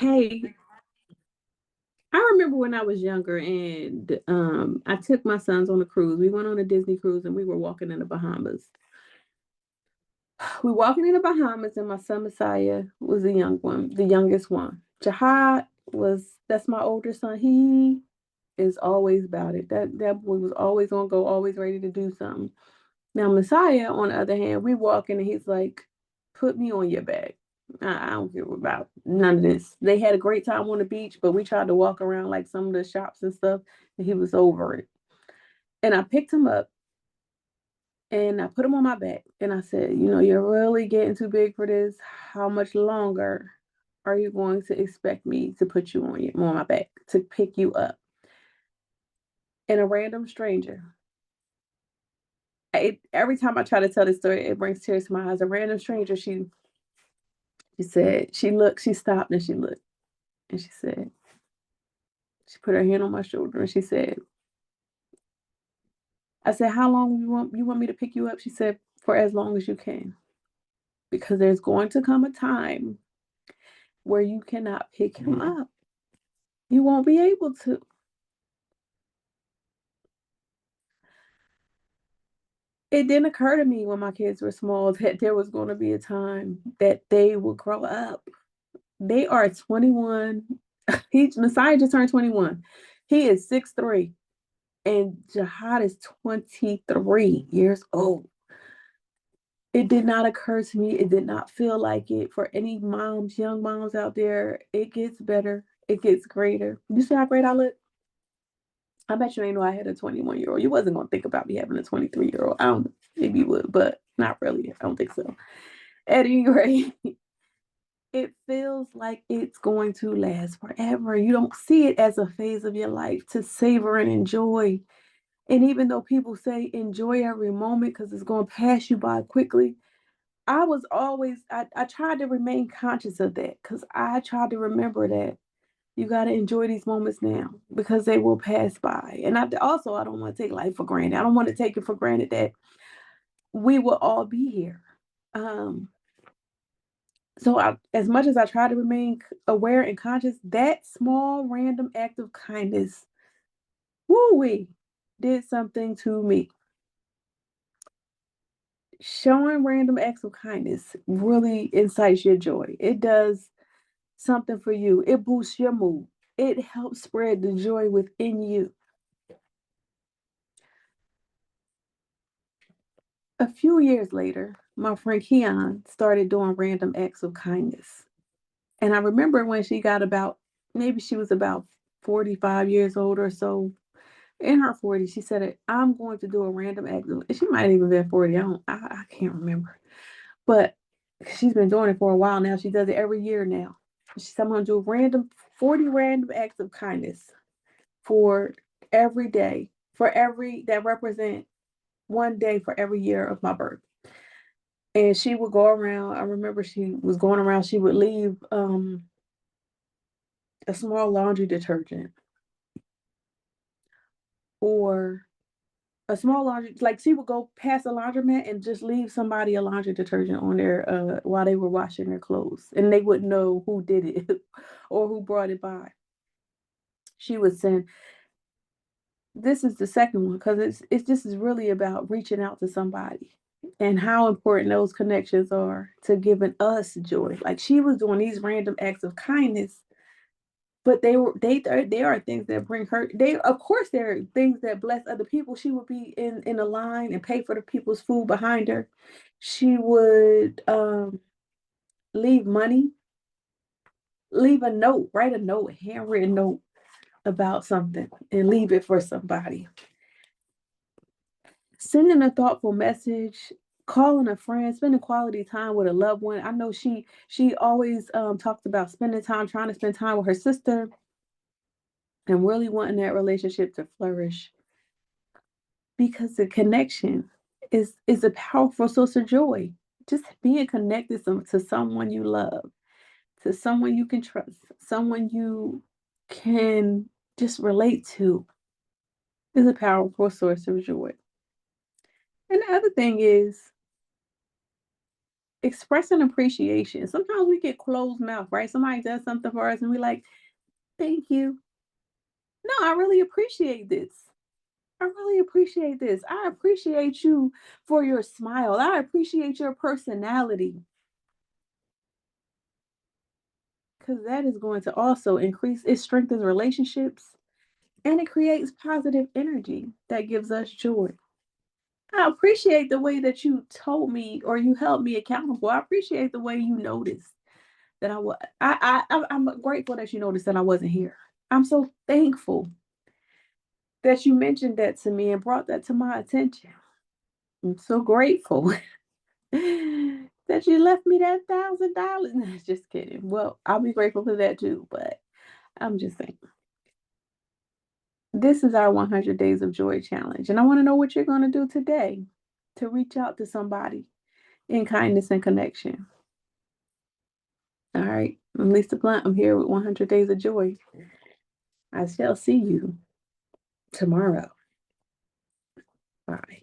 Hey, I remember when I was younger and I took my sons on a cruise. We went on a Disney cruise and we were walking in the Bahamas. We walking in the Bahamas and my son Messiah was the young one, the youngest one. Jihad was that's my older son. He is always about it. That boy was always gonna go, always ready to do something. Now Messiah, on the other hand, we walking and he's like, "Put me on your back. I don't care about none of this." They had a great time on the beach, but we tried to walk around like some of the shops and stuff, and he was over it. And I picked him up and I put him on my back, and I said, "You're really getting too big for this. How much longer are you going to expect me to put you on my back to pick you up?" And a random stranger. Every time I try to tell this story, it brings tears to my eyes. A random stranger, she said, she stopped and she looked and she said, she put her hand on my shoulder and she said, I said, "How long you want me to pick you up?" She said, "For as long as you can. Because there's going to come a time where you cannot pick him up. You won't be able to." It didn't occur to me when my kids were small that there was going to be a time that they will grow up. They are 21. Messiah just turned 21. He is 6'3", and Jihad is 23 years old. It did not occur to me. It did not feel like it for any moms, young moms out there. It gets better. It gets greater. You see how great I look? I bet you ain't know I had a 21-year-old. You wasn't gonna think about me having a 23-year-old. I don't. Maybe you would, but not really. I don't think so. At any rate, it feels like it's going to last forever. You don't see it as a phase of your life to savor and enjoy. And even though people say enjoy every moment because it's going to pass you by quickly, I tried to remain conscious of that because I tried to remember that you got to enjoy these moments now because they will pass by. And I don't want to take life for granted. I don't want to take it for granted that we will all be here. Um, as much as I try to remain aware and conscious, that small random act of kindness, woo wee, did something to me. Showing random acts of kindness really incites your joy. It does something for you. It boosts your mood. It helps spread the joy within you. A few years later, my friend Keon started doing random acts of kindness. And I remember when she got maybe she was about 45 years old or so, in her 40s, she said, "I'm going to do a random act." She might even been 40. I can't remember. But she's been doing it for a while now. She does it every year now. She said, "I'm going to do 40 random acts of kindness for every day, that represent one day for every year of my birth." And she would go around. I remember she was going around. She would leave a small laundry detergent or a small laundry, like she would go past a laundromat and just leave somebody a laundry detergent on there while they were washing their clothes, and they wouldn't know who did it or who brought it by. She would send. This is the second one because it's this is really about reaching out to somebody and how important those connections are to giving us joy. Like she was doing these random acts of kindness, but they are things that bring her. They of course there are things that bless other people. She would be in a line and pay for the people's food behind her. She would leave money, leave a note, write a note, a handwritten note about something, and leave it for somebody. Sending a thoughtful message, calling a friend, spending quality time with a loved one. I know she always talks about spending time, trying to spend time with her sister, and really wanting that relationship to flourish because the connection is a powerful source of joy. Just being connected to someone you love, to someone you can trust, someone you can just relate to is a powerful source of joy. And the other thing is expressing appreciation. Sometimes we get closed mouth, right? Somebody does something for us and we like, thank you. No, I really appreciate this. I really appreciate this. I appreciate you for your smile. I appreciate your personality because that is going to also increase, it strengthens relationships and it creates positive energy that gives us joy. I appreciate the way that you told me or you held me accountable. I appreciate the way you noticed that I was. I'm grateful that you noticed that I wasn't here. I'm so thankful that you mentioned that to me and brought that to my attention. I'm so grateful that you left me that $1,000. No, just kidding. Well, I'll be grateful for that too, but I'm just saying. This is our 100 Days of Joy challenge, and I want to know what you're going to do today to reach out to somebody in kindness and connection. All right. I'm Lisa Blunt. I'm here with 100 Days of Joy. I shall see you tomorrow. Bye.